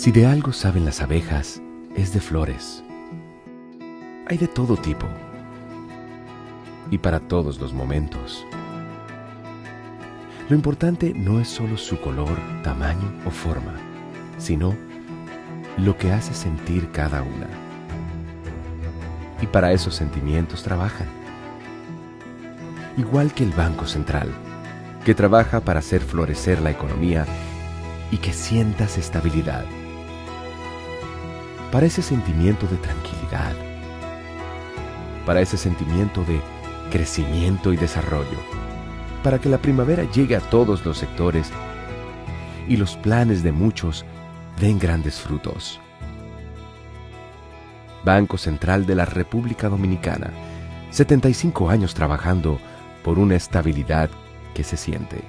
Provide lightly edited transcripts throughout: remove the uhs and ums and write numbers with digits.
Si de algo saben las abejas, es de flores. Hay de todo tipo y para todos los momentos. Lo importante no es solo su color, tamaño o forma, sino lo que hace sentir cada una. Y para esos sentimientos trabajan. Igual que el Banco Central, que trabaja para hacer florecer la economía y que sientas estabilidad. Para ese sentimiento de tranquilidad, para ese sentimiento de crecimiento y desarrollo, para que la primavera llegue a todos los sectores y los planes de muchos den grandes frutos. Banco Central de la República Dominicana, 75 años trabajando por una estabilidad que se siente.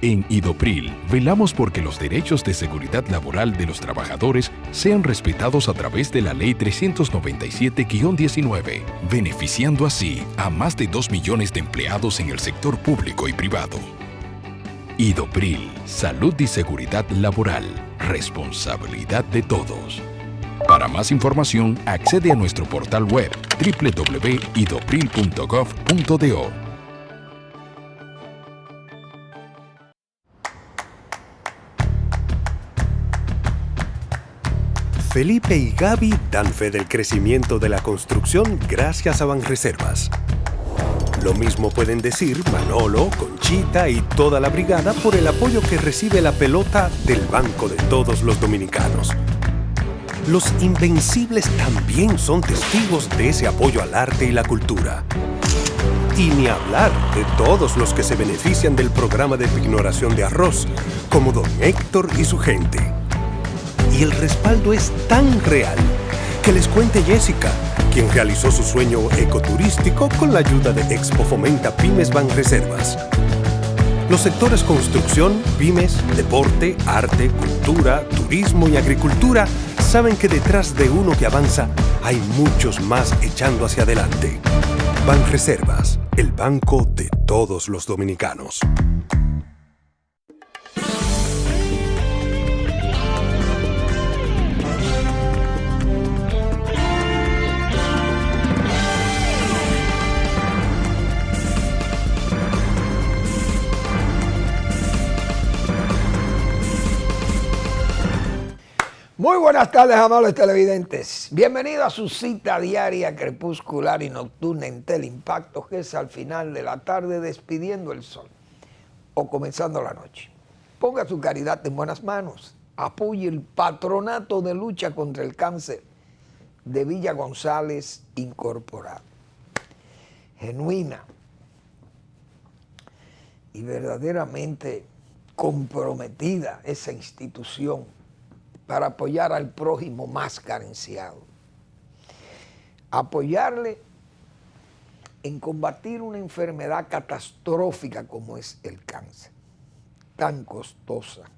En Idopril, velamos porque los derechos de seguridad laboral de los trabajadores sean respetados a través de la Ley 397-19, beneficiando así a más de 2 millones de empleados en el sector público y privado. Idopril, salud y seguridad laboral, responsabilidad de todos. Para más información, accede a nuestro portal web www.idopril.gov.do. Felipe y Gaby dan fe del crecimiento de la construcción gracias a Banreservas. Lo mismo pueden decir Manolo, Conchita y toda la brigada por el apoyo que recibe la pelota del Banco de Todos los Dominicanos. Los Invencibles también son testigos de ese apoyo al arte y la cultura. Y ni hablar de todos los que se benefician del programa de pignoración de arroz, como don Héctor y su gente. Y el respaldo es tan real que les cuente Jessica, quien realizó su sueño ecoturístico con la ayuda de Expo Fomenta Pymes Banreservas. Los sectores construcción, pymes, deporte, arte, cultura, turismo y agricultura saben que detrás de uno que avanza hay muchos más echando hacia adelante. Banreservas, el banco de todos los dominicanos. Muy buenas tardes, amables televidentes. Bienvenidos a su cita diaria, crepuscular y nocturna en Teleimpacto, que es al final de la tarde despidiendo el sol o comenzando la noche. Ponga su caridad en buenas manos. Apoye el Patronato de Lucha contra el Cáncer de Villa González Incorporado. Genuina y verdaderamente comprometida esa institución para apoyar al prójimo más carenciado. Apoyarle en combatir una enfermedad catastrófica como es el cáncer, tan costosa,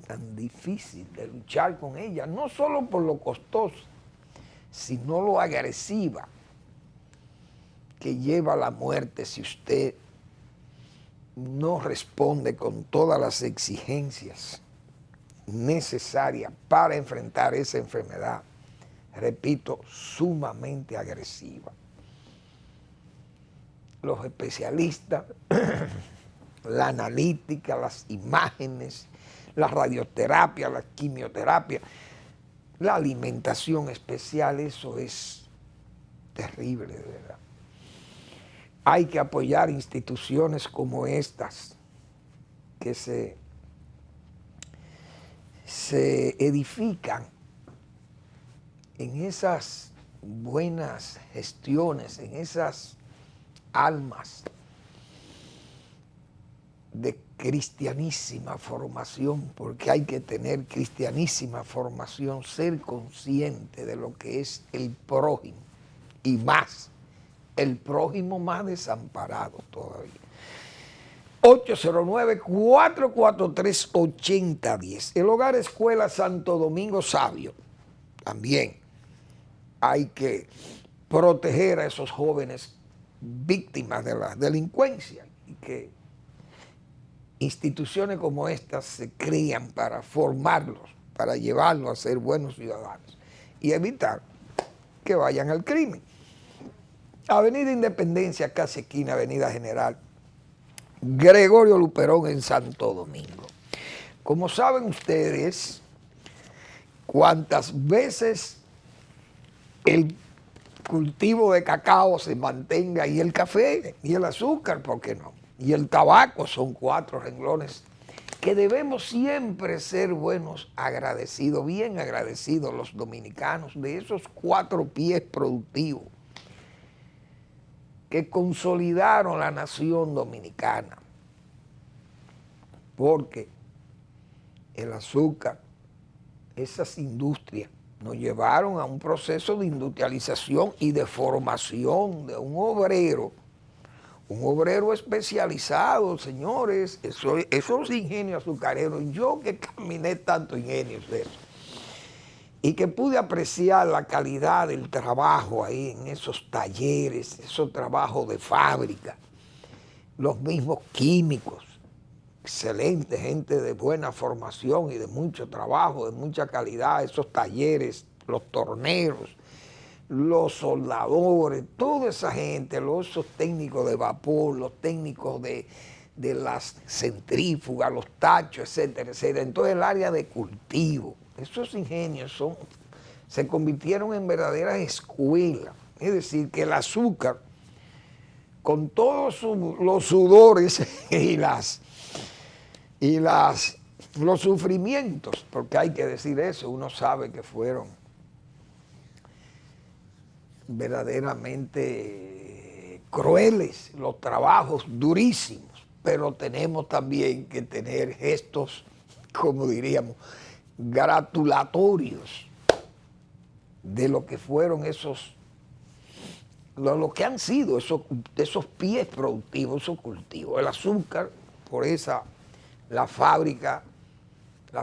tan difícil de luchar con ella, no solo por lo costoso, sino lo agresiva que lleva a la muerte si usted no responde con todas las exigencias necesaria para enfrentar esa enfermedad, repito, sumamente agresiva. Los especialistas, la analítica, las imágenes, la radioterapia, la quimioterapia, la alimentación especial, eso es terrible, de verdad. Hay que apoyar instituciones como estas que se edifican en esas buenas gestiones, en esas almas de cristianísima formación, porque hay que tener cristianísima formación, ser consciente de lo que es el prójimo y más, el prójimo más desamparado todavía. 809-443-8010. El Hogar Escuela Santo Domingo Sabio. También hay que proteger a esos jóvenes víctimas de la delincuencia y que instituciones como estas se crean para formarlos, para llevarlos a ser buenos ciudadanos y evitar que vayan al crimen. Avenida Independencia, casi esquina Avenida General Gregorio Luperón en Santo Domingo. Como saben ustedes, cuantas veces el cultivo de cacao se mantenga y el café y el azúcar, ¿por qué no? Y el tabaco son 4 renglones que debemos siempre ser buenos agradecidos, bien agradecidos los dominicanos de esos 4 pies productivos que consolidaron la nación dominicana, porque el azúcar, esas industrias, nos llevaron a un proceso de industrialización y de formación de un obrero especializado, señores, esos ingenios azucareros, yo que caminé tantos ingenios de eso, y que pude apreciar la calidad del trabajo ahí en esos talleres, esos trabajos de fábrica, los mismos químicos, excelente, gente de buena formación y de mucho trabajo, de mucha calidad, esos talleres, los torneros, los soldadores, toda esa gente, esos técnicos de vapor, los técnicos de las centrífugas, los tachos, etcétera, etcétera, en todo el área de cultivo. Esos ingenios se convirtieron en verdaderas escuelas. Es decir, que el azúcar, con todos los sudores los sufrimientos, porque hay que decir eso, uno sabe que fueron verdaderamente crueles, los trabajos durísimos, pero tenemos también que tener gestos, como diríamos, gratulatorios de lo que fueron lo que han sido esos pies productivos, esos cultivos. El azúcar, por la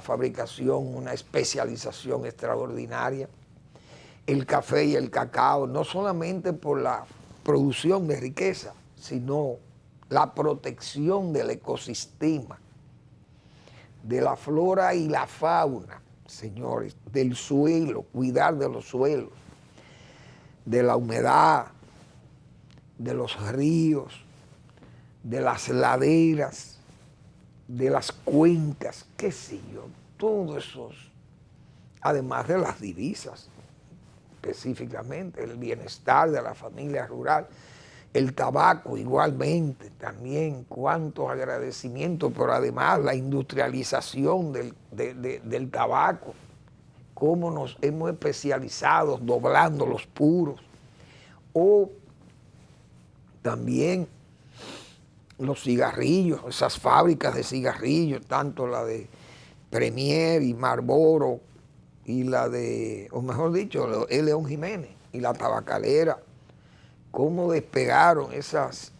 fabricación, una especialización extraordinaria. El café y el cacao, no solamente por la producción de riqueza, sino la protección del ecosistema, de la flora y la fauna, señores, del suelo, cuidar de los suelos, de la humedad, de los ríos, de las laderas, de las cuencas, qué sé yo, todos esos, además de las divisas, específicamente, el bienestar de la familia rural, el tabaco igualmente, también cuántos agradecimientos, pero además la industrialización del tabaco, cómo nos hemos especializado doblando los puros, o también los cigarrillos, esas fábricas de cigarrillos, tanto la de Premier y Marlboro y la de, o mejor dicho, el León Jiménez y la tabacalera, cómo despegaron esas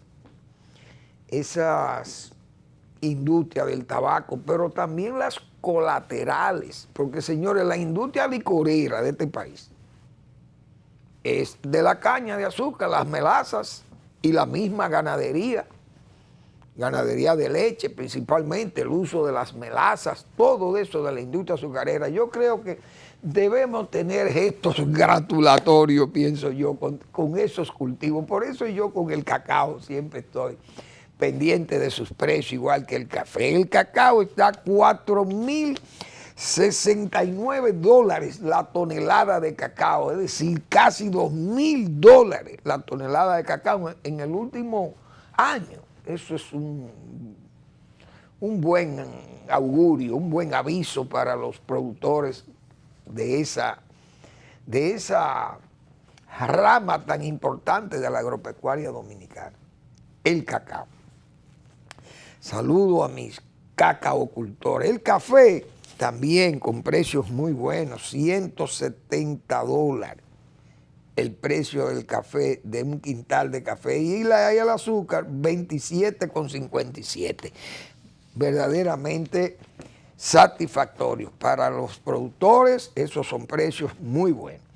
industrias del tabaco, pero también las colaterales, porque señores, la industria licorera de este país es de la caña de azúcar, las melazas y la misma ganadería de leche principalmente, el uso de las melazas, todo eso de la industria azucarera. Yo creo que debemos tener gestos gratulatorios, pienso yo, con esos cultivos. Por eso yo con el cacao siempre estoy pendiente de sus precios, igual que el café. El cacao está a $4,069 la tonelada de cacao, es decir, casi $2,000 la tonelada de cacao en el último año. Eso es un buen augurio, un buen aviso para los productores de esa rama tan importante de la agropecuaria dominicana, el cacao. Saludo a mis cacaocultores. El café también con precios muy buenos, $170 el precio del café, de un quintal de café, y el azúcar, $27,57. Verdaderamente satisfactorios para los productores, esos son precios muy buenos.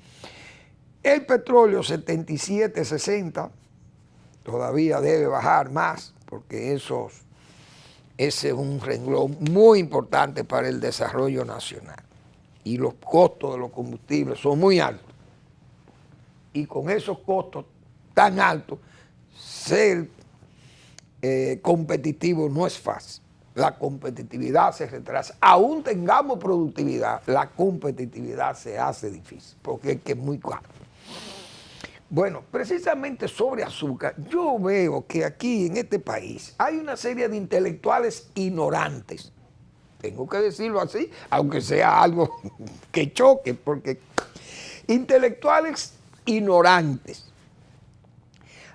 El petróleo, $77.60, todavía debe bajar más, porque ese es un renglón muy importante para el desarrollo nacional. Y los costos de los combustibles son muy altos. Y con esos costos tan altos, ser competitivo no es fácil. La competitividad se retrasa. Aún tengamos productividad, la competitividad se hace difícil, porque es que es muy caro. Bueno, precisamente sobre azúcar, yo veo que aquí en este país hay una serie de intelectuales ignorantes. Tengo que decirlo así, aunque sea algo que choque, porque intelectuales ignorantes.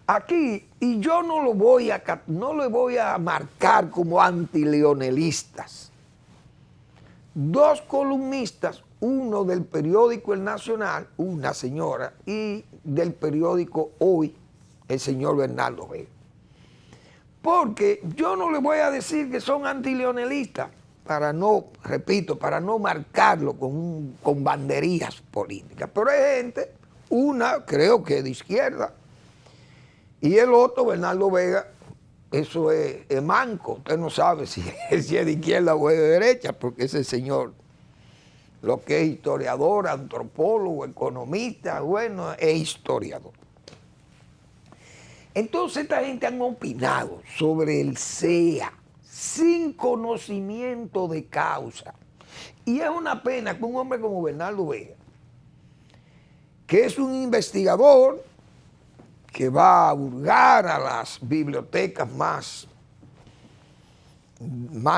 Aquí, y yo no lo voy a marcar como antileonelistas. Dos columnistas, uno del periódico El Nacional, una señora, y del periódico Hoy, el señor Bernardo Vega. Porque yo no le voy a decir que son antileonelistas, para no marcarlo con banderías políticas. Pero hay gente, una creo que de izquierda, y el otro, Bernardo Vega, eso es manco. Usted no sabe si es de izquierda o es de derecha, porque ese señor, lo que es historiador, antropólogo, economista, bueno, es historiador. Entonces esta gente han opinado sobre el CEA sin conocimiento de causa. Y es una pena que un hombre como Bernardo Vega, que es un investigador, que va a hurgar a las bibliotecas más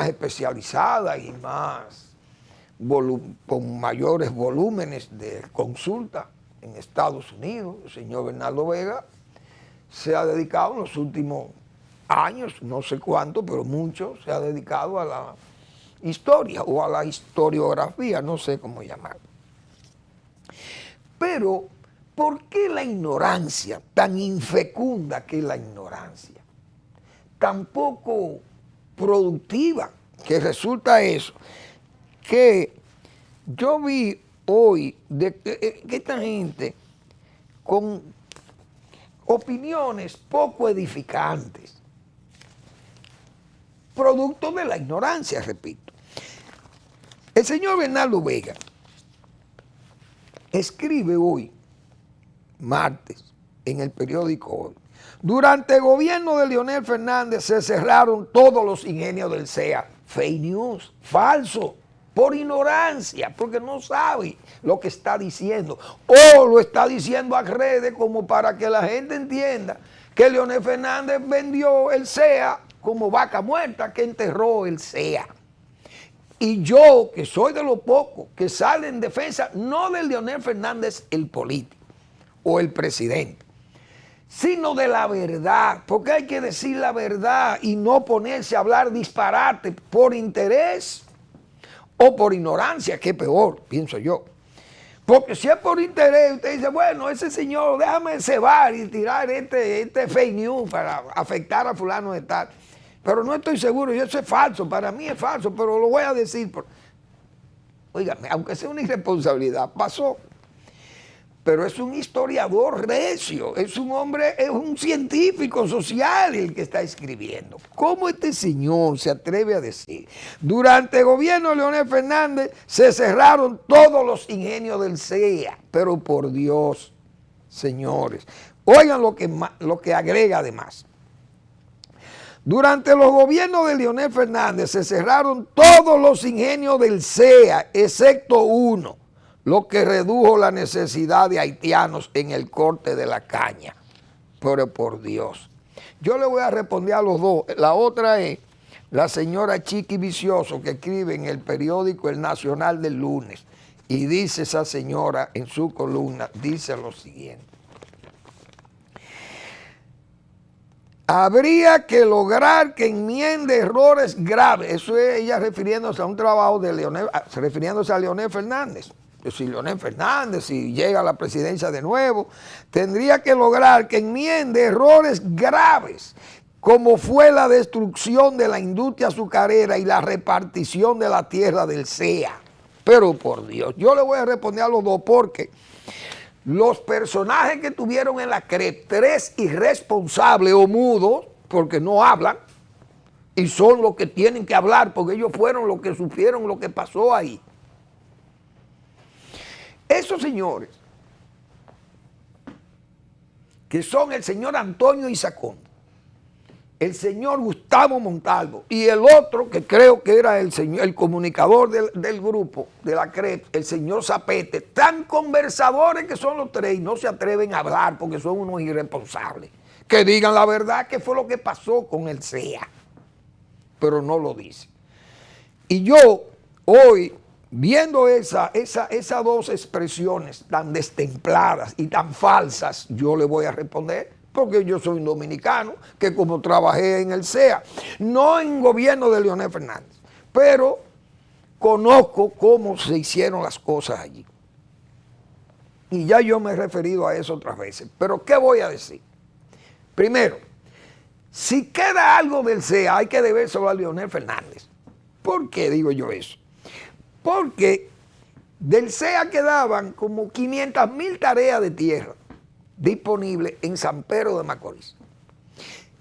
especializadas y con mayores volúmenes de consulta en Estados Unidos. El señor Bernardo Vega se ha dedicado en los últimos años, no sé cuánto, pero mucho, se ha dedicado a la historia o a la historiografía, no sé cómo llamarlo. Pero ¿por qué la ignorancia, tan infecunda que es la ignorancia, tan poco productiva que resulta eso? Que yo vi hoy que esta gente con opiniones poco edificantes, producto de la ignorancia, repito. El señor Bernardo Vega escribe hoy, martes, en el periódico Hoy: durante el gobierno de Leonel Fernández se cerraron todos los ingenios del CEA. Fake news, falso, por ignorancia, porque no sabe lo que está diciendo, o lo está diciendo a redes como para que la gente entienda que Leonel Fernández vendió el CEA como vaca muerta, que enterró el CEA. Y yo, que soy de los pocos que sale en defensa, no de Leonel Fernández el político o el presidente, sino de la verdad, porque hay que decir la verdad y no ponerse a hablar disparate por interés o por ignorancia, que es peor, pienso yo. Porque si es por interés, usted dice, bueno, ese señor, déjame cebar y tirar este fake news para afectar a fulano de tal. Pero no estoy seguro, y eso es falso, para mí es falso, pero lo voy a decir. Óigame, aunque sea una irresponsabilidad, pasó. Pero es un historiador recio, es un hombre, es un científico social el que está escribiendo. ¿Cómo este señor se atreve a decir? Durante el gobierno de Leonel Fernández se cerraron todos los ingenios del CEA. Pero por Dios, señores, oigan lo que agrega además. Durante los gobiernos de Leonel Fernández se cerraron todos los ingenios del CEA, excepto uno, lo que redujo la necesidad de haitianos en el corte de la caña. Pero por Dios. Yo le voy a responder a los dos. La otra es la señora Chiqui Vicioso, que escribe en el periódico El Nacional del lunes. Y dice esa señora en su columna, dice lo siguiente: habría que lograr que enmiende errores graves. Eso es ella refiriéndose a un trabajo de refiriéndose a Leonel Fernández. Si Leonel Fernández, si llega a la presidencia de nuevo, tendría que lograr que enmiende errores graves, como fue la destrucción de la industria azucarera y la repartición de la tierra del CEA. Pero por Dios, yo le voy a responder a los dos, porque los personajes que tuvieron en la CREP, tres irresponsables o mudos, porque no hablan, Y son los que tienen que hablar, porque ellos fueron los que supieron lo que pasó ahí. Esos señores, que son el señor Antonio Isacón, el señor Gustavo Montalvo y el otro que creo que era el comunicador del grupo de la CREP, el señor Zapete, tan conversadores que son los tres y no se atreven a hablar porque son unos irresponsables. Que digan la verdad, que fue lo que pasó con el CEA, pero no lo dicen. Y yo hoy, viendo esas dos expresiones tan destempladas y tan falsas, yo le voy a responder. Porque yo soy un dominicano que como trabajé en el CEA, no en gobierno de Leonel Fernández, pero conozco cómo se hicieron las cosas allí. Y ya yo me he referido a eso otras veces. Pero ¿qué voy a decir? Primero, si queda algo del CEA, hay que debérselo a Leonel Fernández. ¿Por qué digo yo eso? Porque del CEA quedaban como 500,000 tareas de tierra disponible en San Pedro de Macorís.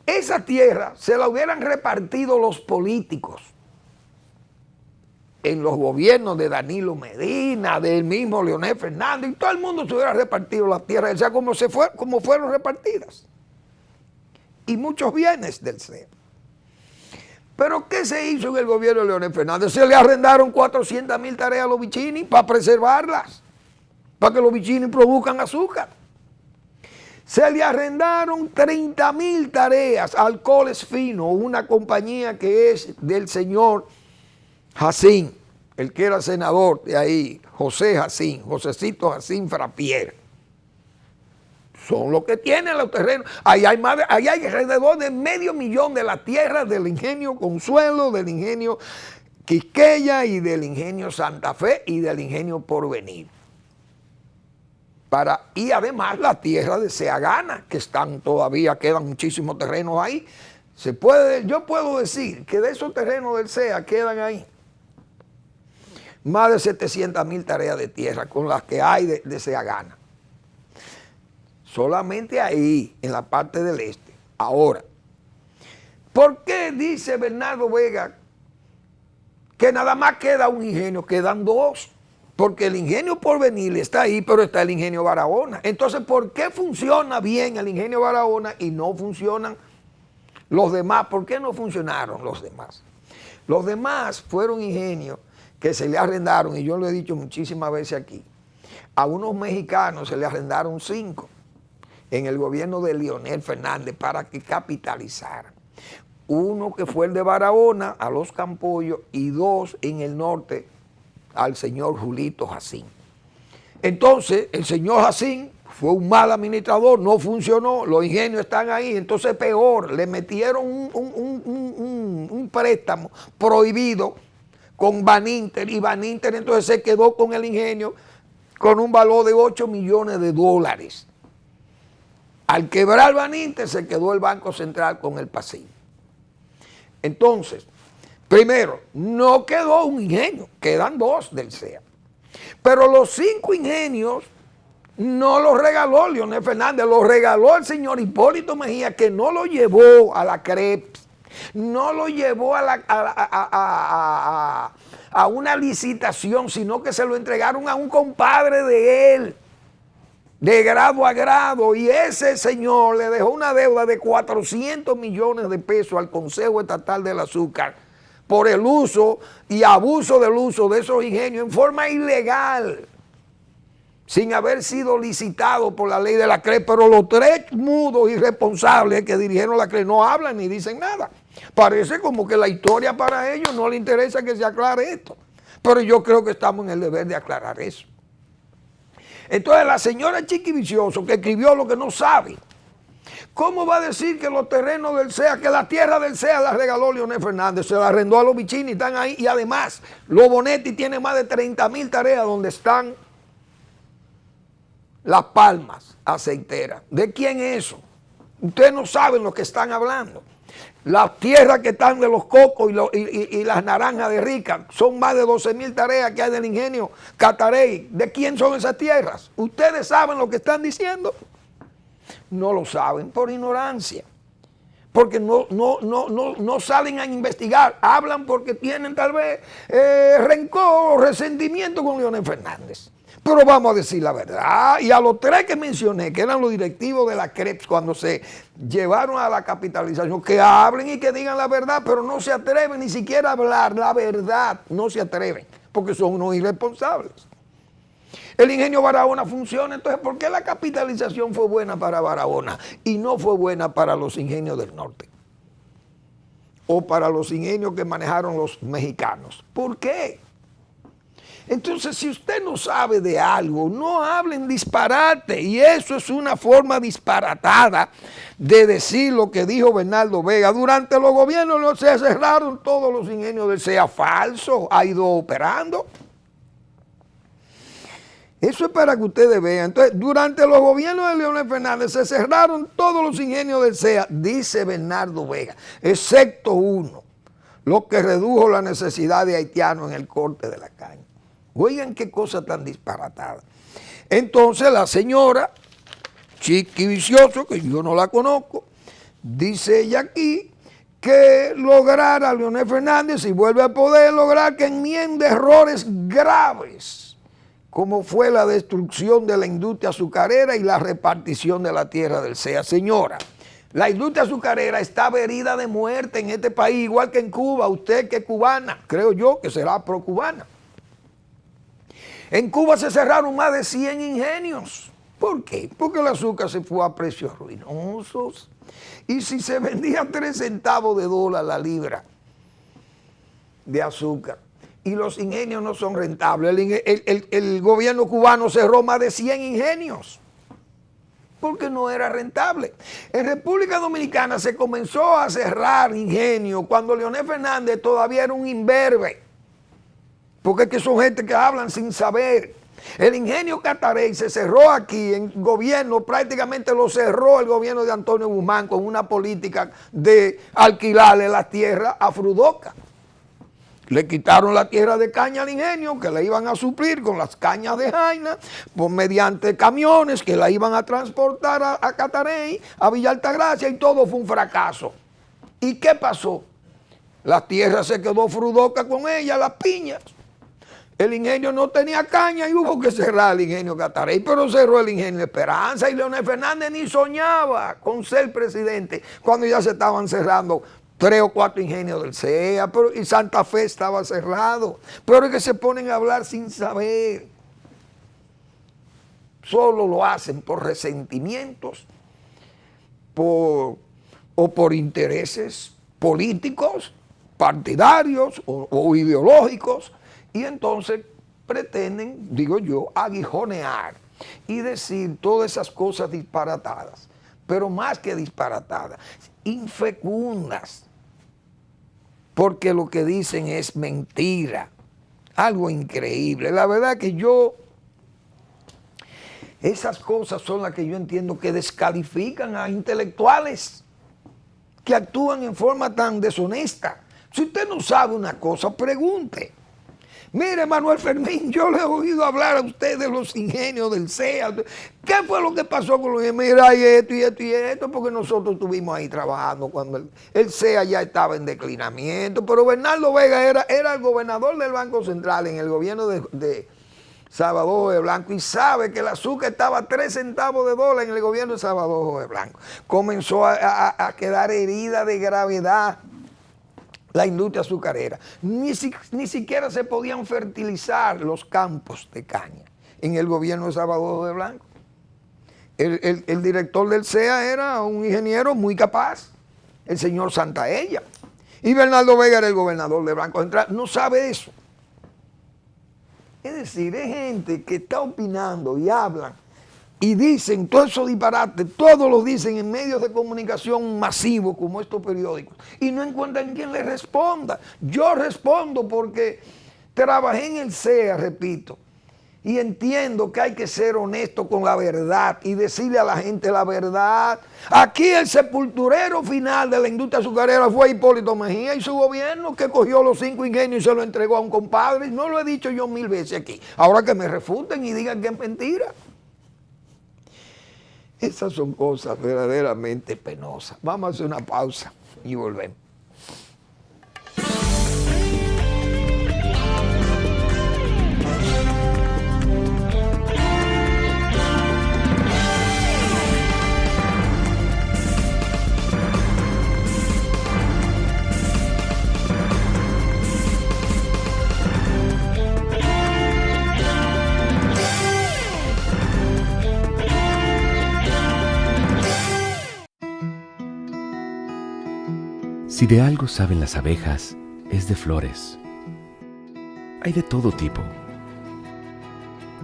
Esa tierra se la hubieran repartido los políticos en los gobiernos de Danilo Medina, del mismo Leonel Fernández, y todo el mundo se hubiera repartido las tierras del CEA como fueron repartidas. Y muchos bienes del CEA. Pero ¿qué se hizo en el gobierno de Leonel Fernández? Se le arrendaron 400,000 tareas a los bichinis para preservarlas, para que los bichinis produzcan azúcar. Se le arrendaron 30,000 tareas a Alcoholes Finos, una compañía que es del señor Jacín, el que era senador de ahí, José Jacín, Josecito Jacín Frappier. Son los que tienen los terrenos. Ahí hay alrededor de 500,000 de la tierra del ingenio Consuelo, del ingenio Quisqueya y del ingenio Santa Fe y del ingenio Porvenir. Y además la tierra de Seagana, que quedan muchísimos terrenos ahí. Yo puedo decir que de esos terrenos del CEA quedan ahí más de 700,000 tareas de tierra con las que hay de Seagana. Solamente ahí, en la parte del este. Ahora, ¿por qué dice Bernardo Vega que nada más queda un ingenio? Quedan dos. Porque el ingenio Porvenir está ahí, pero está el ingenio Barahona. Entonces, ¿por qué funciona bien el ingenio Barahona y no funcionan los demás? ¿Por qué no funcionaron los demás? Los demás fueron ingenios que se le arrendaron, y yo lo he dicho muchísimas veces aquí, a unos mexicanos se le arrendaron 5 en el gobierno de Leonel Fernández para que capitalizaran. Uno que fue el de Barahona, a los Campollos, y 2 en el norte, al señor Julito Jacín. Entonces, el señor Jacín fue un mal administrador, no funcionó, los ingenios están ahí, entonces peor, le metieron un préstamo prohibido con Baninter, y Baninter entonces se quedó con el ingenio con un valor de $8 millones. Al quebrar Baninter se quedó el Banco Central con el pasivo. Entonces, primero, no quedó un ingenio, quedan 2 del CEA. Pero los 5 ingenios no los regaló Leonel Fernández, los regaló el señor Hipólito Mejía, que no lo llevó a la CREP, no lo llevó a una licitación, sino que se lo entregaron a un compadre de él, de grado a grado, y ese señor le dejó una deuda de 400 millones de pesos al Consejo Estatal del Azúcar, por el uso y abuso del uso de esos ingenios en forma ilegal, sin haber sido licitado por la ley de la CREP. Pero los 3 mudos irresponsables que dirigieron la CREP no hablan ni dicen nada. Parece como que la historia para ellos no les interesa que se aclare esto. Pero yo creo que estamos en el deber de aclarar eso. Entonces la señora Chiqui Vicioso, que escribió lo que no sabe, ¿cómo va a decir que los terrenos del CEA, que la tierra del CEA la regaló Leonel Fernández? Se la arrendó a los bichinis, están ahí. Y además, Los Bonetti tiene más de 30,000 tareas donde están las palmas aceiteras. ¿De quién es eso? Ustedes no saben lo que están hablando. Las tierras que están de los cocos y las naranjas de Rica son más de 12,000 tareas que hay del ingenio Catarey. ¿De quién son esas tierras? ¿Ustedes saben lo que están diciendo? No lo saben por ignorancia. porque no salen a investigar, hablan porque tienen tal vez rencor o resentimiento con Leonel Fernández. Pero vamos a decir la verdad, y a los tres que mencioné, que eran los directivos de la CREPS cuando se llevaron a la capitalización, que hablen y que digan la verdad, pero no se atreven ni siquiera a hablar la verdad, no se atreven, porque son unos irresponsables. El ingenio Barahona funciona, entonces ¿por qué la capitalización fue buena para Barahona y no fue buena para los ingenios del norte? O para los ingenios que manejaron los mexicanos. ¿Por qué? Entonces, si usted no sabe de algo, no hablen disparate. Y eso es una forma disparatada de decir lo que dijo Bernardo Vega. Durante los gobiernos no se cerraron todos los ingenios del SEA. Falso, ha ido operando. Eso es para que ustedes vean. Entonces, durante los gobiernos de Leonel Fernández se cerraron todos los ingenios del SEA, dice Bernardo Vega, excepto uno, lo que redujo la necesidad de haitianos en el corte de la caña. Oigan qué cosa tan disparatada. Entonces la señora Chiqui Vicioso, que yo no la conozco, dice ella aquí que lograra Leonel Fernández, si vuelve al poder, lograr que enmiende errores graves, como fue la destrucción de la industria azucarera y la repartición de la tierra del SEA. Señora, la industria azucarera estaba herida de muerte en este país, igual que en Cuba. Usted que es cubana, creo yo que será pro-cubana. En Cuba se cerraron más de 100 ingenios. ¿Por qué? Porque el azúcar se fue a precios ruinosos. Y si se vendía 3 centavos de dólar la libra de azúcar y los ingenios no son rentables, el gobierno cubano cerró más de 100 ingenios porque no era rentable. En República Dominicana se comenzó a cerrar ingenios cuando Leonel Fernández todavía era un imberbe. Porque es que son gente que hablan sin saber. El ingenio Catarey se cerró aquí en gobierno, prácticamente lo cerró el gobierno de Antonio Guzmán con una política de alquilarle la tierra a Frudoca. Le quitaron la tierra de caña al ingenio que le iban a suplir con las cañas de Jaina, pues mediante camiones que la iban a transportar a Catarey, a Villa Altagracia, y todo fue un fracaso. ¿Y qué pasó? La tierra se quedó Frudoca con ella, las piñas. El ingenio no tenía caña y hubo que cerrar el ingenio Catarey, pero cerró el ingenio Esperanza, y Leonel Fernández ni soñaba con ser presidente cuando ya se estaban cerrando 3 o 4 ingenios del SEA, y Santa Fe estaba cerrado. Pero es que se ponen a hablar sin saber. Solo lo hacen por resentimientos o por intereses políticos, partidarios o ideológicos. Y entonces pretenden, digo yo, aguijonear y decir todas esas cosas disparatadas, pero más que disparatadas, infecundas, porque lo que dicen es mentira, algo increíble. La verdad que esas cosas son las que yo entiendo que descalifican a intelectuales que actúan en forma tan deshonesta. Si usted no sabe una cosa, pregunte. Mire, Manuel Fermín, yo le he oído hablar a usted de los ingenios del SEA. ¿Qué fue lo que pasó con los ingenios? Mira, y esto, porque nosotros estuvimos ahí trabajando cuando el SEA ya estaba en declinamiento. Pero Bernardo Vega era el gobernador del Banco Central en el gobierno de Salvador Jorge Blanco, y sabe que el azúcar estaba a 3 centavos de dólar en el gobierno de Salvador Jorge Blanco. Comenzó a quedar herida de gravedad la industria azucarera. Ni siquiera se podían fertilizar los campos de caña en el gobierno de Salvador de Blanco. El director del SEA era un ingeniero muy capaz, el señor Santaella. Y Bernardo Vega era el gobernador de Banco Central. No sabe eso. Es decir, es gente que está opinando y hablan y dicen todo eso disparate, todos lo dicen en medios de comunicación masivos como estos periódicos, y no encuentran quien les responda. Yo respondo porque trabajé en el SEA, repito, y entiendo que hay que ser honesto con la verdad y decirle a la gente la verdad. Aquí el sepulturero final de la industria azucarera fue Hipólito Mejía y su gobierno, que cogió los 5 ingenios y se lo entregó a un compadre. No lo he dicho yo 1000 veces aquí. Ahora que me refuten y digan que es mentira. Esas son cosas verdaderamente penosas. Vamos a hacer una pausa y volvemos. Si de algo saben las abejas, es de flores. Hay de todo tipo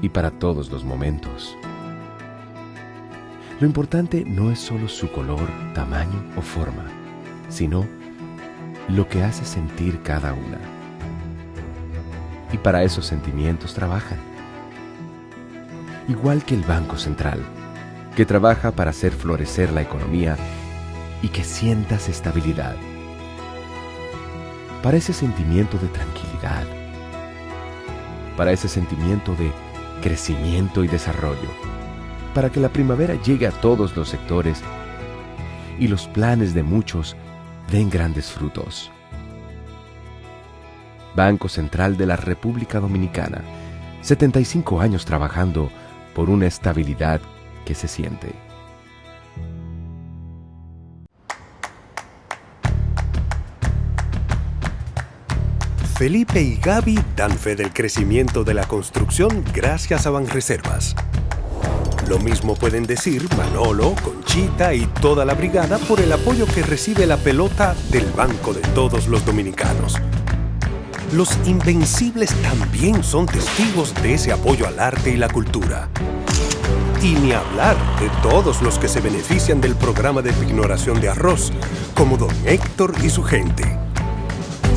y para todos los momentos. Lo importante no es solo su color, tamaño o forma, sino lo que hace sentir cada una. Y para esos sentimientos trabajan. Igual que el Banco Central, que trabaja para hacer florecer la economía y que sientas estabilidad. Para ese sentimiento de tranquilidad, para ese sentimiento de crecimiento y desarrollo, para que la primavera llegue a todos los sectores y los planes de muchos den grandes frutos. Banco Central de la República Dominicana, 75 años trabajando por una estabilidad que se siente. Felipe y Gaby dan fe del crecimiento de la construcción gracias a Banreservas. Lo mismo pueden decir Manolo, Conchita y toda la brigada por el apoyo que recibe la pelota del Banco de Todos los Dominicanos. Los Invencibles también son testigos de ese apoyo al arte y la cultura. Y ni hablar de todos los que se benefician del programa de pignoración de arroz, como don Héctor y su gente.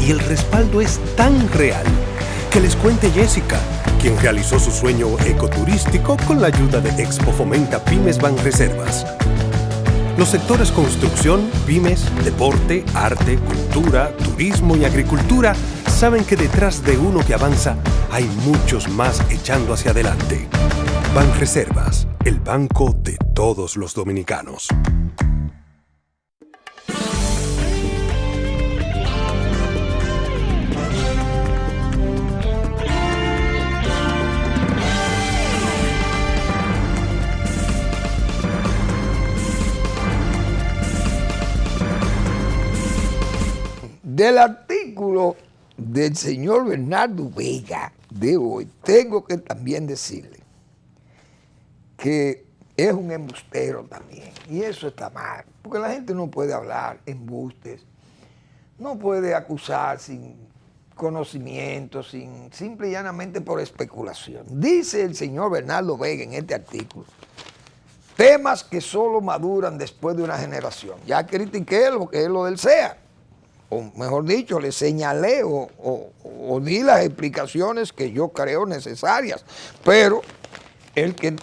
Y el respaldo es tan real que les cuente Jessica, quien realizó su sueño ecoturístico con la ayuda de Expo Fomenta Pymes Banreservas. Los sectores construcción, pymes, deporte, arte, cultura, turismo y agricultura saben que detrás de uno que avanza hay muchos más echando hacia adelante. Banreservas, el banco de todos los dominicanos. Del artículo del señor Bernardo Vega de hoy, tengo que también decirle que es un embustero también, y eso está mal, porque la gente no puede hablar embustes, no puede acusar sin conocimiento, simple y llanamente por especulación. Dice el señor Bernardo Vega en este artículo, temas que solo maduran después de una generación. Ya critiqué lo que es lo del SEA, o mejor dicho, le señalé o di las explicaciones que yo creo necesarias, pero el que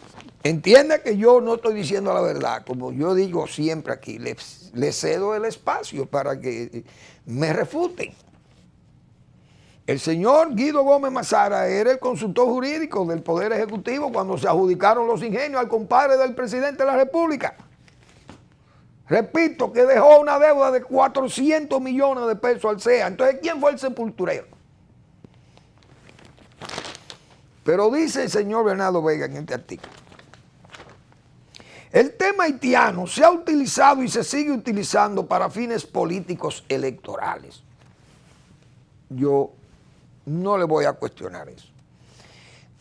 entienda que yo no estoy diciendo la verdad, como yo digo siempre aquí, le cedo el espacio para que me refuten. El señor Guido Gómez Mazara era el consultor jurídico del Poder Ejecutivo cuando se adjudicaron los ingenios al compadre del presidente de la República. Repito, que dejó una deuda de 400 millones de pesos al SEA. Entonces, ¿quién fue el sepulturero? Pero dice el señor Bernardo Vega en este artículo, el tema haitiano se ha utilizado y se sigue utilizando para fines políticos electorales. Yo no le voy a cuestionar eso.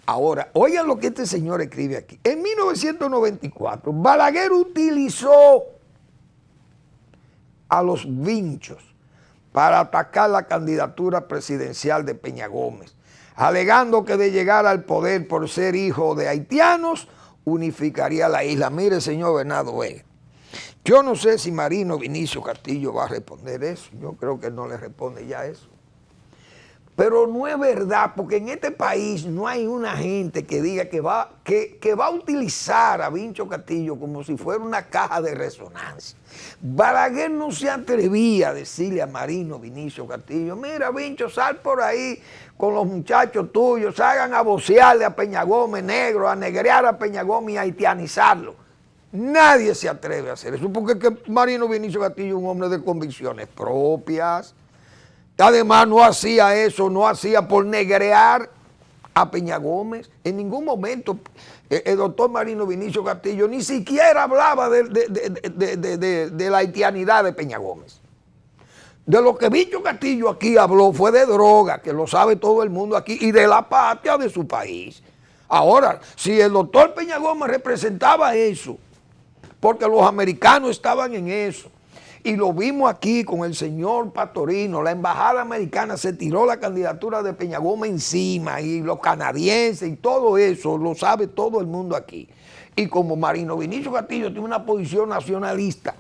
Ahora, oigan lo que este señor escribe aquí. En 1994, Balaguer utilizó a los vinchos para atacar la candidatura presidencial de Peña Gómez, alegando que de llegar al poder por ser hijo de haitianos, unificaría la isla. Mire, señor Bernardo Vega, yo no sé si Marino Vinicio Castillo va a responder eso, yo creo que no le responde ya eso. Pero no es verdad, porque en este país no hay una gente que diga que va a utilizar a Vincho Castillo como si fuera una caja de resonancia. Balaguer no se atrevía a decirle a Marino Vinicio Castillo, mira Vincho, sal por ahí con los muchachos tuyos, salgan a vocearle a Peña Gómez negro, a negrear a Peña Gómez y a haitianizarlo. Nadie se atreve a hacer eso, porque es que Marino Vinicio Castillo es un hombre de convicciones propias. Además, no hacía eso, no hacía por negrear a Peña Gómez. En ningún momento el doctor Marino Vinicio Castillo ni siquiera hablaba de la haitianidad de Peña Gómez. De lo que Vinicio Castillo aquí habló fue de droga, que lo sabe todo el mundo aquí, y de la patria de su país. Ahora, si el doctor Peña Gómez representaba eso, porque los americanos estaban en eso, y lo vimos aquí con el señor Pastorino, la embajada americana se tiró la candidatura de Peña Gómez encima, y los canadienses y todo eso, lo sabe todo el mundo aquí. Y como Marino Vinicio Castillo tiene una posición nacionalista,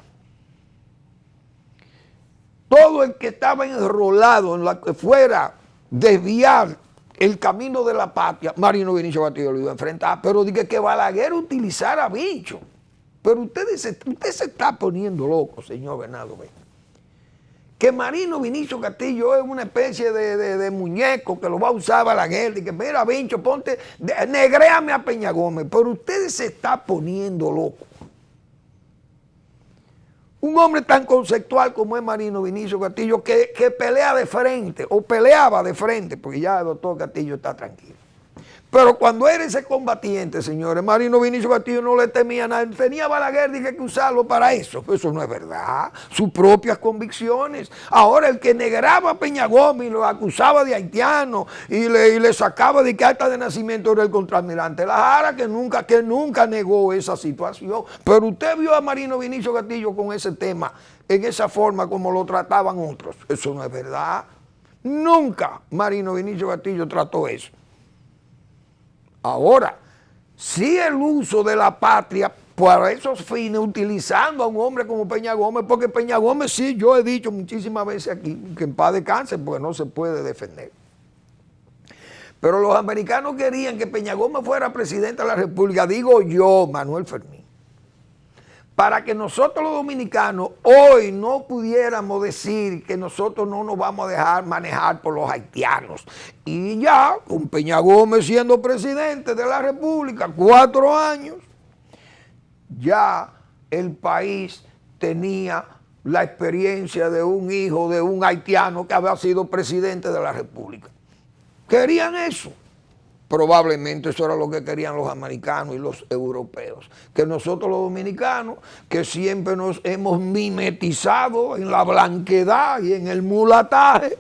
todo el que estaba enrolado en la que fuera desviar el camino de la patria, Marino Vinicio Castillo lo iba a enfrentar, pero dije que Balaguer utilizara a Vincho. Pero usted se está poniendo loco, señor Bernardo Vega. Que Marino Vinicio Castillo es una especie de muñeco que lo va a usar Balaguer, y que mira, Vincho, ponte, negréame a Peña Gómez, pero usted se está poniendo loco. Un hombre tan conceptual como es Marino Vinicio Castillo, que pelea de frente, o peleaba de frente, porque ya el doctor Castillo está tranquilo. Pero cuando era ese combatiente, señores, Marino Vinicio Castillo no le temía nada. Tenía Balaguer, dije que usarlo para eso. Eso no es verdad. Sus propias convicciones. Ahora, el que negraba a Peña Gómez y lo acusaba de haitiano y le sacaba de carta de nacimiento era el contraalmirante Lajara, que nunca negó esa situación. Pero usted vio a Marino Vinicio Castillo con ese tema, en esa forma como lo trataban otros. Eso no es verdad. Nunca Marino Vinicio Castillo trató eso. Ahora, sí el uso de la patria para esos fines, utilizando a un hombre como Peña Gómez, porque Peña Gómez, sí, yo he dicho muchísimas veces aquí, que en paz descanse, porque no se puede defender. Pero los americanos querían que Peña Gómez fuera presidente de la República, digo yo, Manuel Fermín, para que nosotros los dominicanos hoy no pudiéramos decir que nosotros no nos vamos a dejar manejar por los haitianos. Y ya, con Peña Gómez siendo presidente de la República, 4 años, ya el país tenía la experiencia de un hijo de un haitiano que había sido presidente de la República. Querían eso. Probablemente eso era lo que querían los americanos y los europeos. Que nosotros los dominicanos, que siempre nos hemos mimetizado en la blanquedad y en el mulataje,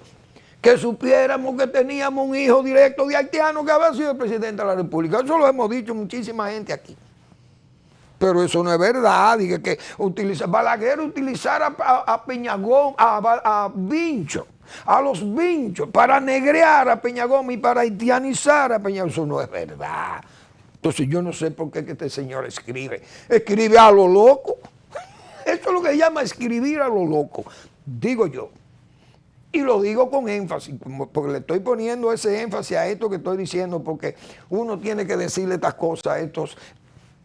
que supiéramos que teníamos un hijo directo de haitiano que había sido el presidente de la República. Eso lo hemos dicho muchísima gente aquí. Pero eso no es verdad. Dije que Balaguer utilizara a Peña Gómez, a Vincho, a los Vinchos, para negrear a Peña Gómez y para haitianizar a Peña Gómez. Eso no es verdad. Entonces yo no sé por qué que este señor escribe. Escribe a lo loco. Eso es lo que se llama escribir a lo loco, digo yo. Y lo digo con énfasis, porque le estoy poniendo ese énfasis a esto que estoy diciendo, porque uno tiene que decirle estas cosas a estos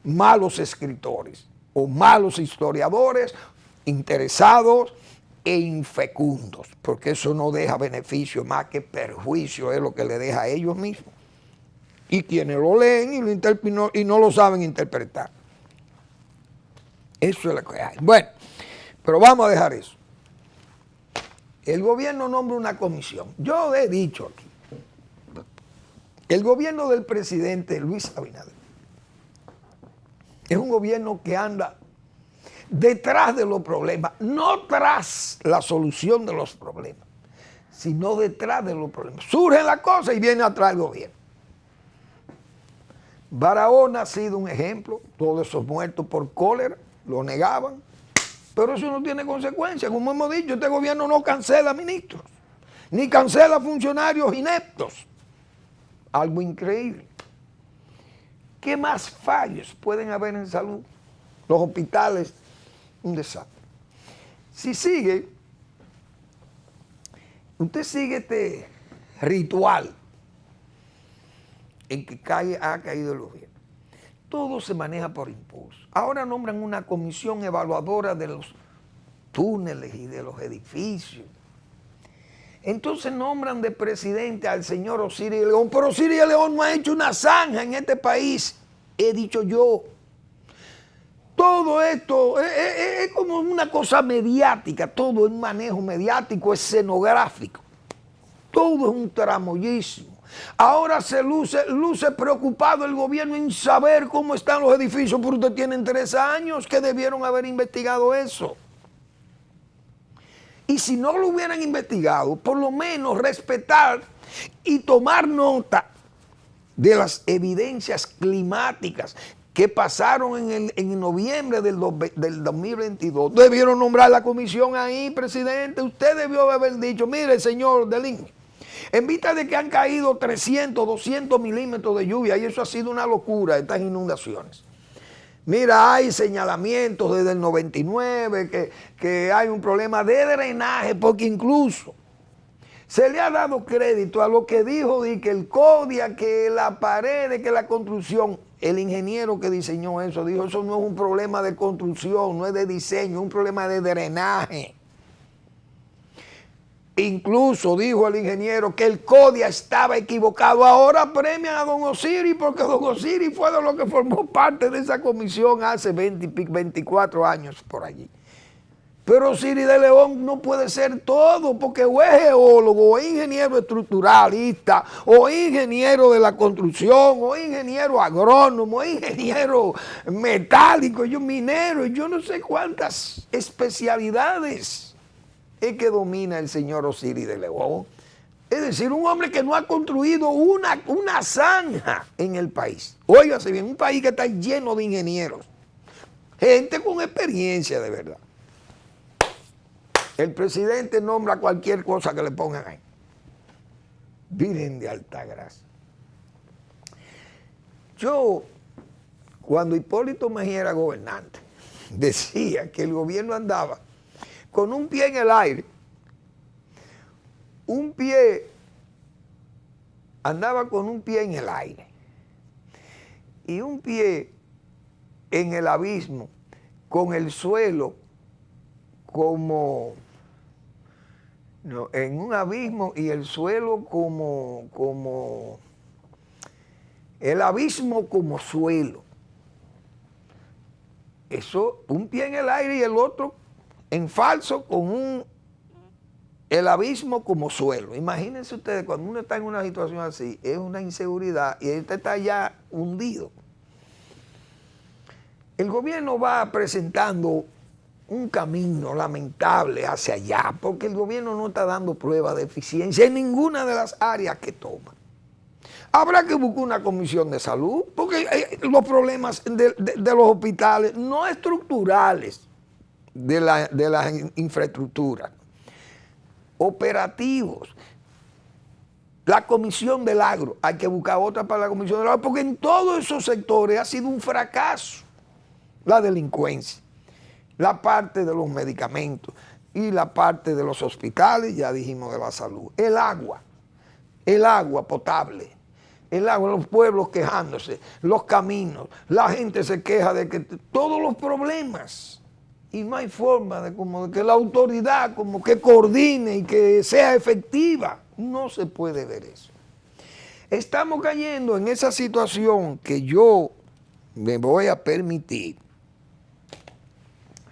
malos escritores o malos historiadores interesados e infecundos, porque eso no deja beneficio más que perjuicio, es lo que le deja a ellos mismos. Y quienes lo leen y no lo saben interpretar. Eso es lo que hay. Bueno, pero vamos a dejar eso. El gobierno nombra una comisión. Yo he dicho aquí, el gobierno del presidente Luis Abinader es un gobierno que anda detrás de los problemas, no tras la solución de los problemas, sino detrás de los problemas. Surgen las cosas y viene atrás el gobierno. Barahona ha sido un ejemplo, todos esos muertos por cólera, lo negaban, pero eso no tiene consecuencias. Como hemos dicho, este gobierno no cancela ministros, ni cancela funcionarios ineptos. Algo increíble. ¿Qué más fallos pueden haber en salud? Los hospitales, un desastre. Si sigue, usted sigue este ritual en que ha caído el gobierno. Todo se maneja por impulso. Ahora nombran una comisión evaluadora de los túneles y de los edificios. Entonces nombran de presidente al señor Osiris León, pero Osiris León no ha hecho una zanja en este país, he dicho yo. Todo esto es como una cosa mediática, todo es manejo mediático, escenográfico. Todo es un tramoyismo. Ahora se luce preocupado el gobierno en saber cómo están los edificios, pero ustedes tienen 3 años que debieron haber investigado eso. Y si no lo hubieran investigado, por lo menos respetar y tomar nota de las evidencias climáticas que pasaron en noviembre del 2022. Debieron nombrar la comisión ahí, presidente. Usted debió haber dicho, mire, señor Delín, en vista de que han caído 300, 200 milímetros de lluvia, y eso ha sido una locura, estas inundaciones. Mira, hay señalamientos desde el 99 que hay un problema de drenaje, porque incluso se le ha dado crédito a lo que dijo de que el CODIA, que la pared, que la construcción. El ingeniero que diseñó eso dijo, eso no es un problema de construcción, no es de diseño, es un problema de drenaje. Incluso dijo el ingeniero que el CODIA estaba equivocado. Ahora premian a don Osiris porque don Osiris fue de lo que formó parte de esa comisión hace 24 años por allí. Pero Osiris de León no puede ser todo, porque o es geólogo, o es ingeniero estructuralista, o ingeniero de la construcción, o ingeniero agrónomo, o ingeniero metálico, yo minero, yo no sé cuántas especialidades es que domina el señor Osiris de León. Es decir, un hombre que no ha construido una zanja en el país. Óigase bien, un país que está lleno de ingenieros, gente con experiencia de verdad. El presidente nombra cualquier cosa que le pongan ahí. Virgen de Altagracia. Yo, cuando Hipólito Mejía era gobernante, decía que el gobierno andaba con un pie en el aire, andaba con un pie en el aire y un pie en el abismo, con el suelo en un abismo y el suelo el abismo como suelo. Eso, un pie en el aire y el otro en falso con el abismo como suelo. Imagínense ustedes, cuando uno está en una situación así, es una inseguridad y usted está ya hundido. El gobierno va presentando un camino lamentable hacia allá, porque el gobierno no está dando prueba de eficiencia en ninguna de las áreas que toma. Habrá que buscar una comisión de salud, porque los problemas de los hospitales no estructurales de la infraestructura, operativos. La comisión del agro, hay que buscar otra para la comisión del agro, porque en todos esos sectores ha sido un fracaso la delincuencia. La parte de los medicamentos y la parte de los hospitales, ya dijimos de la salud. El agua potable, el agua, los pueblos quejándose, los caminos, la gente se queja de que todos los problemas, y no hay forma de que la autoridad como que coordine y que sea efectiva. No se puede ver eso. Estamos cayendo en esa situación que yo me voy a permitir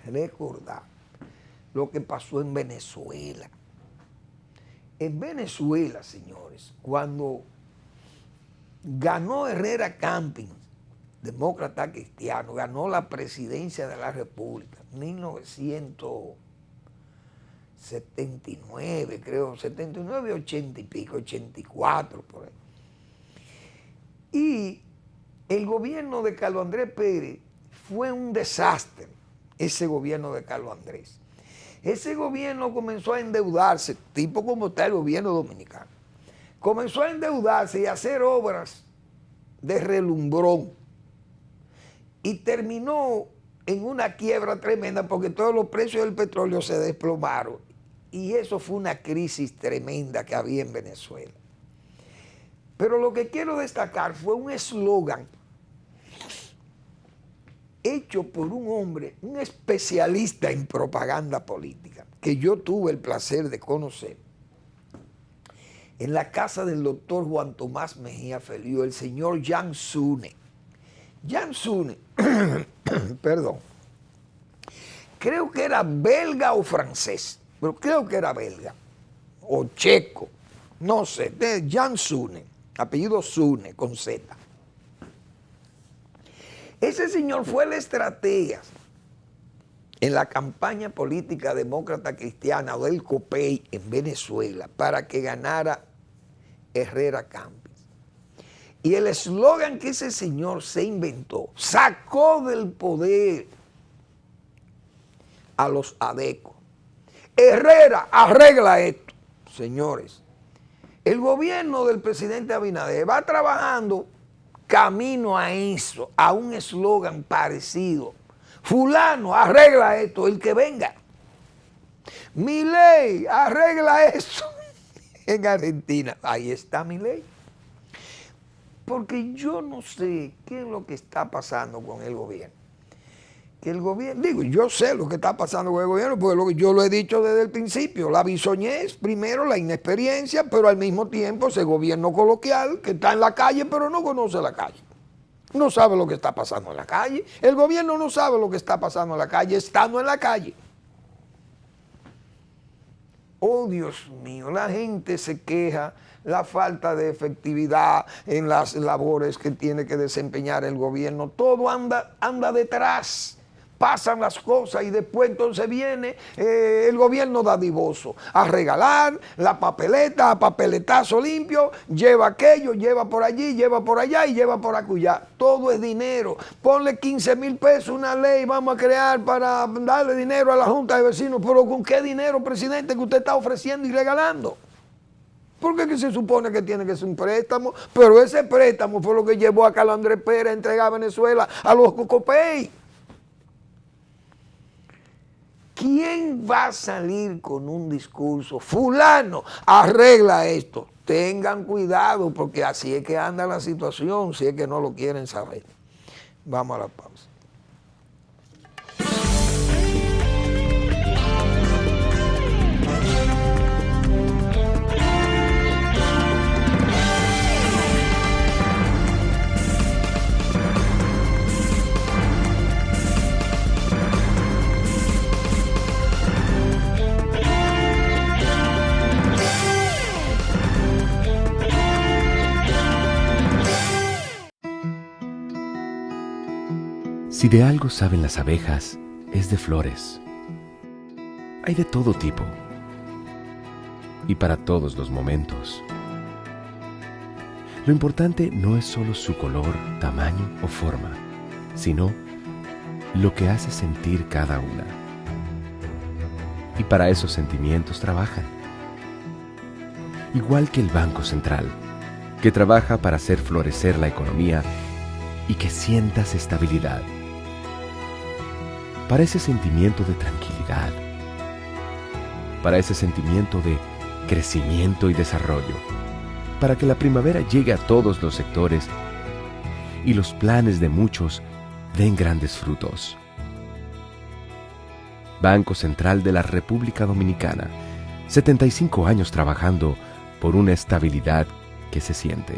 recordar lo que pasó en Venezuela. En Venezuela, señores, cuando ganó Herrera Campins, demócrata cristiano, ganó la presidencia de la República, 1979, creo, 79, 80 y pico, 84, por ahí. Y el gobierno de Carlos Andrés Pérez fue un desastre. Ese gobierno de Carlos Andrés. Ese gobierno comenzó a endeudarse, tipo como está el gobierno dominicano. Comenzó a endeudarse y a hacer obras de relumbrón. Y terminó en una quiebra tremenda porque todos los precios del petróleo se desplomaron. Y eso fue una crisis tremenda que había en Venezuela. Pero lo que quiero destacar fue un eslogan hecho por un hombre, un especialista en propaganda política, que yo tuve el placer de conocer, en la casa del doctor Juan Tomás Mejía Feliú, el señor Jan Sune. Jan Sune, perdón, creo que era belga o francés, pero creo que era belga, o checo, no sé, de Jan Sune, apellido Sune, con Z. Ese señor fue el estratega en la campaña política demócrata cristiana o del COPEI en Venezuela para que ganara Herrera Campos. Y el eslogan que ese señor se inventó, sacó del poder a los adecos. Herrera, arregla esto. Señores, el gobierno del presidente Abinader va trabajando camino a eso, a un eslogan parecido. Fulano, arregla esto, el que venga. Milei, arregla eso. En Argentina, ahí está Milei. Porque yo no sé qué es lo que está pasando con el gobierno. Que el gobierno, digo, yo sé lo que está pasando con el gobierno, porque yo lo he dicho desde el principio, la bisoñez, primero la inexperiencia, pero al mismo tiempo ese gobierno coloquial que está en la calle, pero no conoce la calle. No sabe lo que está pasando en la calle. El gobierno no sabe lo que está pasando en la calle, estando en la calle. Oh, Dios mío, la gente se queja, la falta de efectividad en las labores que tiene que desempeñar el gobierno. Todo anda detrás. Pasan las cosas y después entonces viene el gobierno dadivoso a regalar la papeleta, a papeletazo limpio, lleva aquello, lleva por allí, lleva por allá y lleva por acullá. Todo es dinero. Ponle 15,000 pesos, una ley vamos a crear para darle dinero a la Junta de Vecinos. Pero ¿con qué dinero, presidente, que usted está ofreciendo y regalando? Porque que se supone que tiene que ser un préstamo, pero ese préstamo fue lo que llevó a Carlos Andrés Pérez a entregar a Venezuela a los COPEI. ¿Quién va a salir con un discurso? Fulano, arregla esto. Tengan cuidado porque así es que anda la situación, si es que no lo quieren saber. Vamos a la pausa. Si de algo saben las abejas, es de flores. Hay de todo tipo y para todos los momentos. Lo importante no es solo su color, tamaño o forma, sino lo que hace sentir cada una. Y para esos sentimientos trabajan. Igual que el Banco Central, que trabaja para hacer florecer la economía y que sientas estabilidad. Para ese sentimiento de tranquilidad, para ese sentimiento de crecimiento y desarrollo, para que la primavera llegue a todos los sectores y los planes de muchos den grandes frutos. Banco Central de la República Dominicana, 75 años trabajando por una estabilidad que se siente.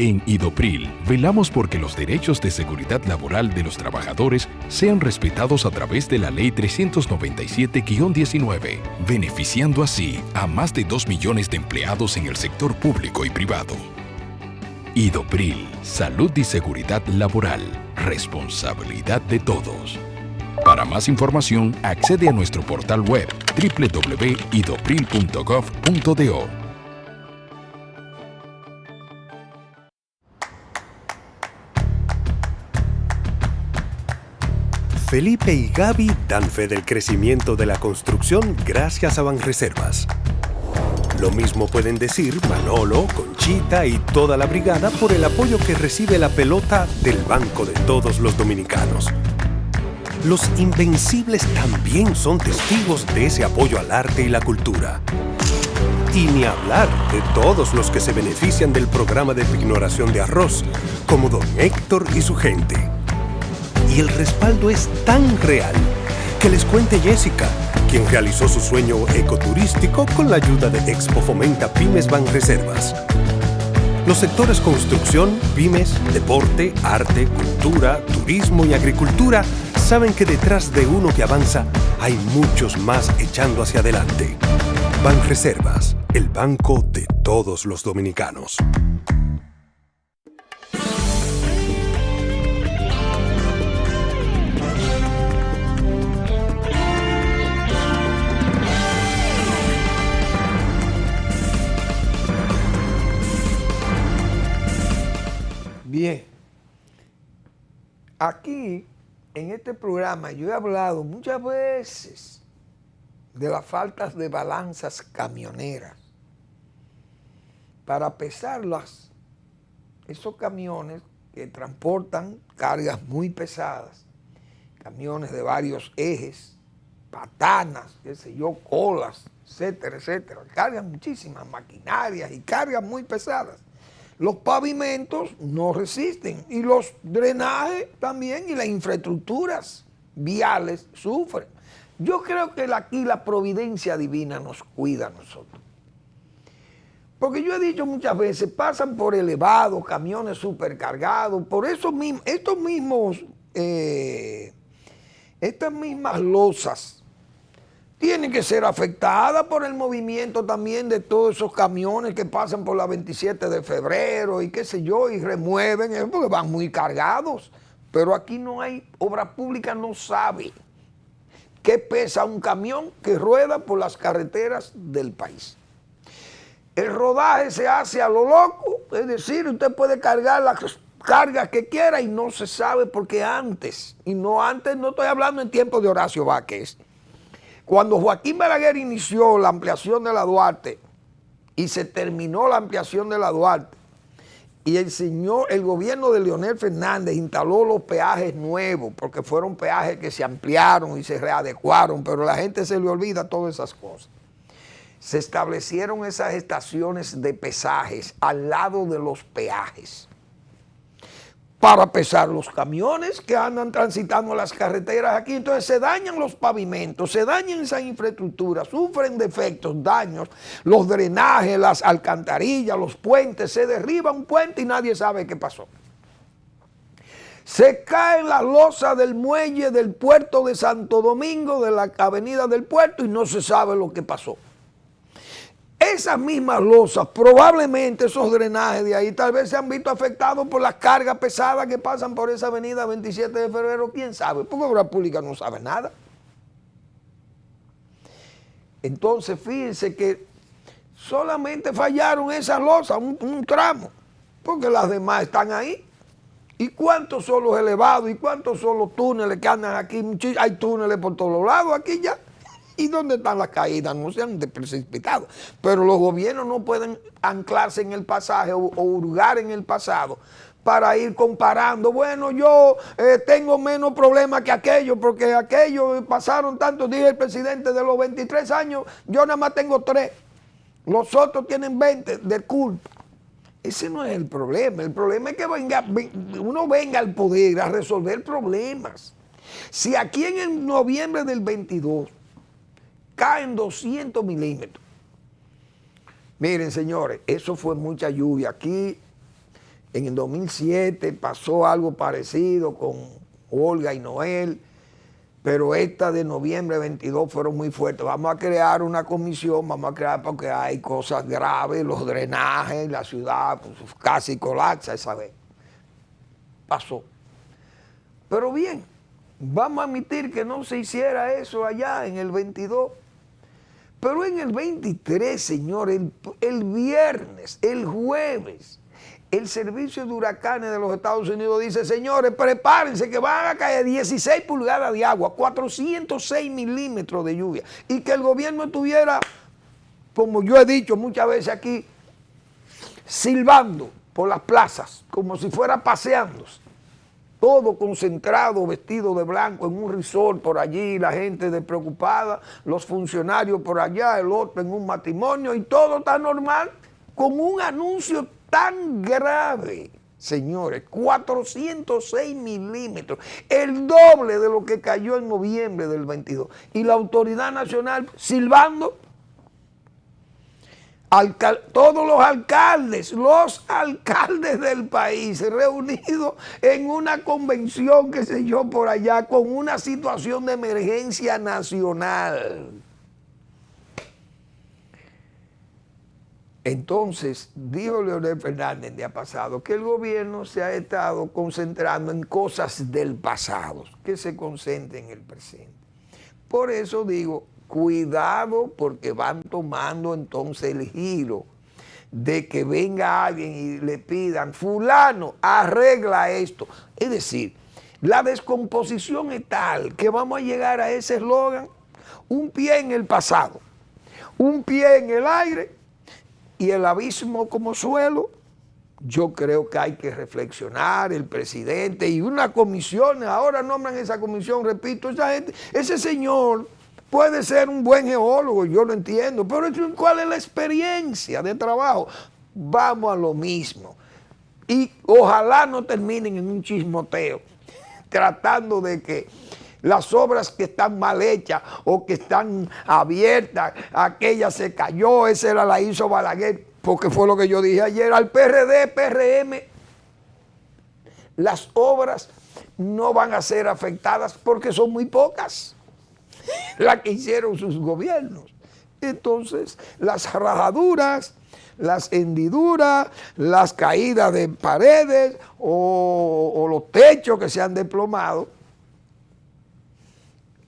En Idopril, velamos porque los derechos de seguridad laboral de los trabajadores sean respetados a través de la Ley 397-19, beneficiando así a más de 2 millones de empleados en el sector público y privado. Idopril, salud y seguridad laboral, responsabilidad de todos. Para más información, accede a nuestro portal web www.idopril.gov.do. Felipe y Gaby dan fe del crecimiento de la construcción gracias a Banreservas. Lo mismo pueden decir Manolo, Conchita y toda la brigada por el apoyo que recibe la pelota del banco de todos los dominicanos. Los Invencibles también son testigos de ese apoyo al arte y la cultura. Y ni hablar de todos los que se benefician del programa de pignoración de arroz, como don Héctor y su gente. Y el respaldo es tan real que les cuente Jessica, quien realizó su sueño ecoturístico con la ayuda de Expo Fomenta Pymes Banreservas. Los sectores construcción, pymes, deporte, arte, cultura, turismo y agricultura saben que detrás de uno que avanza hay muchos más echando hacia adelante. Banreservas, el banco de todos los dominicanos. Bien, aquí en este programa yo he hablado muchas veces de las faltas de balanzas camioneras para pesarlas, esos camiones que transportan cargas muy pesadas, camiones de varios ejes, patanas, qué sé yo, colas, etcétera, etcétera, cargan muchísimas maquinarias y cargas muy pesadas. Los pavimentos no resisten y los drenajes también y las infraestructuras viales sufren. Yo creo que aquí la providencia divina nos cuida a nosotros. Porque yo he dicho muchas veces, pasan por elevados, camiones supercargados, por eso mismo, estas mismas losas tienen que ser afectadas por el movimiento también de todos esos camiones que pasan por la 27 de febrero y qué sé yo, y remueven, porque van muy cargados. Pero aquí no hay, obra pública no sabe qué pesa un camión que rueda por las carreteras del país. El rodaje se hace a lo loco, es decir, usted puede cargar las cargas que quiera y no se sabe porque antes no estoy hablando en tiempos de Horacio Vázquez. Cuando Joaquín Balaguer inició la ampliación de la Duarte y se terminó la ampliación de la Duarte y el gobierno de Leonel Fernández instaló los peajes nuevos, porque fueron peajes que se ampliaron y se readecuaron, pero a la gente se le olvida todas esas cosas. Se establecieron esas estaciones de pesajes al lado de los peajes para pesar los camiones que andan transitando las carreteras aquí. Entonces se dañan los pavimentos, se dañan esas infraestructuras, sufren defectos, daños, los drenajes, las alcantarillas, los puentes, se derriba un puente y nadie sabe qué pasó. Se cae la losa del muelle del puerto de Santo Domingo, de la avenida del puerto, y no se sabe lo que pasó. Esas mismas losas, probablemente esos drenajes de ahí, tal vez se han visto afectados por las cargas pesadas que pasan por esa avenida 27 de febrero, quién sabe, porque la obra pública no sabe nada. Entonces, fíjense que solamente fallaron esas losas, un tramo, porque las demás están ahí. ¿Y cuántos son los elevados? ¿Y cuántos son los túneles que andan aquí? Hay túneles por todos lados aquí ya. ¿Y dónde están las caídas? No se han precipitado. Pero los gobiernos no pueden anclarse en el pasaje o hurgar en el pasado para ir comparando. Bueno, yo tengo menos problemas que aquellos, porque aquellos pasaron tanto, dije el presidente, de los 23 años, yo nada más tengo 3. Los otros tienen 20 de culpa. Ese no es el problema. El problema es que uno venga al poder a resolver problemas. Si aquí en el noviembre del 22 caen 200 milímetros. Miren, señores, eso fue mucha lluvia. Aquí en el 2007 pasó algo parecido con Olga y Noel, pero esta de noviembre 22 fueron muy fuertes. Vamos a crear una comisión, porque hay cosas graves, los drenajes, la ciudad pues, casi colapsa esa vez. Pasó. Pero bien, vamos a admitir que no se hiciera eso allá en el 22. Pero en el 23, señor, el viernes, el jueves, el Servicio de Huracanes de los Estados Unidos dice, señores, prepárense que van a caer 16 pulgadas de agua, 406 milímetros de lluvia, y que el gobierno estuviera, como yo he dicho muchas veces aquí, silbando por las plazas, como si fuera paseándose. Todo concentrado, vestido de blanco, en un resort por allí, la gente despreocupada, los funcionarios por allá, el otro en un matrimonio, y todo está normal, con un anuncio tan grave, señores, 406 milímetros, el doble de lo que cayó en noviembre del 22, y la Autoridad Nacional silbando. todos los alcaldes del país reunidos en una convención, qué sé yo, por allá, con una situación de emergencia nacional. Entonces, dijo Leonel Fernández el día pasado que el gobierno se ha estado concentrando en cosas del pasado, que se concentre en el presente. Por eso digo, cuidado, porque van tomando entonces el giro de que venga alguien y le pidan, fulano, arregla esto. Es decir, la descomposición es tal que vamos a llegar a ese eslogan, un pie en el pasado, un pie en el aire y el abismo como suelo. Yo creo que hay que reflexionar, el presidente y una comisión, ahora nombran esa comisión, repito, esa gente, ese señor puede ser un buen geólogo, yo lo entiendo, pero ¿cuál es la experiencia de trabajo? Vamos a lo mismo. Y ojalá no terminen en un chismoteo, tratando de que las obras que están mal hechas o que están abiertas, aquella se cayó, esa la hizo Balaguer, porque fue lo que yo dije ayer, al PRD, PRM, las obras no van a ser afectadas porque son muy pocas las que hicieron sus gobiernos. Entonces, las rajaduras, las hendiduras, las caídas de paredes o los techos que se han desplomado,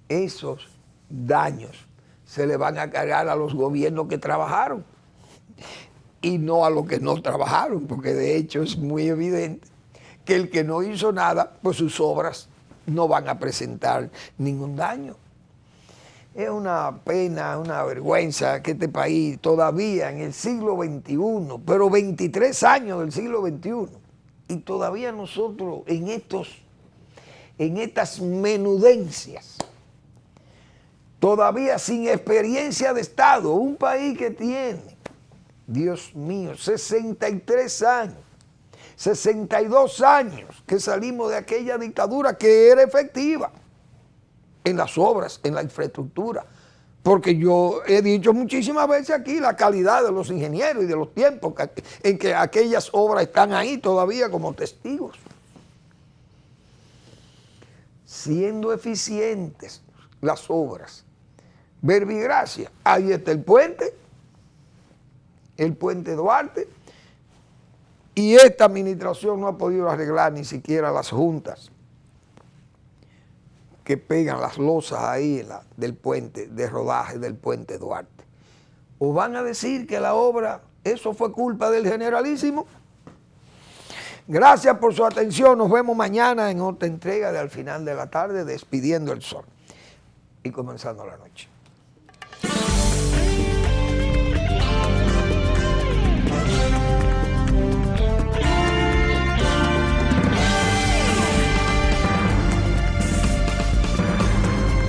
esos daños se le van a cargar a los gobiernos que trabajaron y no a los que no trabajaron, porque de hecho es muy evidente que el que no hizo nada, pues sus obras no van a presentar ningún daño. Es una pena, una vergüenza que este país todavía en el siglo XXI, pero 23 años del siglo XXI, y todavía nosotros en estas menudencias, todavía sin experiencia de Estado, un país que tiene, Dios mío, 63 años, 62 años que salimos de aquella dictadura que era efectiva en las obras, en la infraestructura, porque yo he dicho muchísimas veces aquí la calidad de los ingenieros y de los tiempos en que aquellas obras están ahí todavía como testigos. Siendo eficientes las obras, Verbigracia, ahí está el puente Duarte, y esta administración no ha podido arreglar ni siquiera las juntas que pegan las losas ahí del puente, de rodaje del puente Duarte. ¿O van a decir que la obra, eso fue culpa del generalísimo? Gracias por su atención, nos vemos mañana en otra entrega de Al Final de la Tarde, despidiendo el sol y comenzando la noche.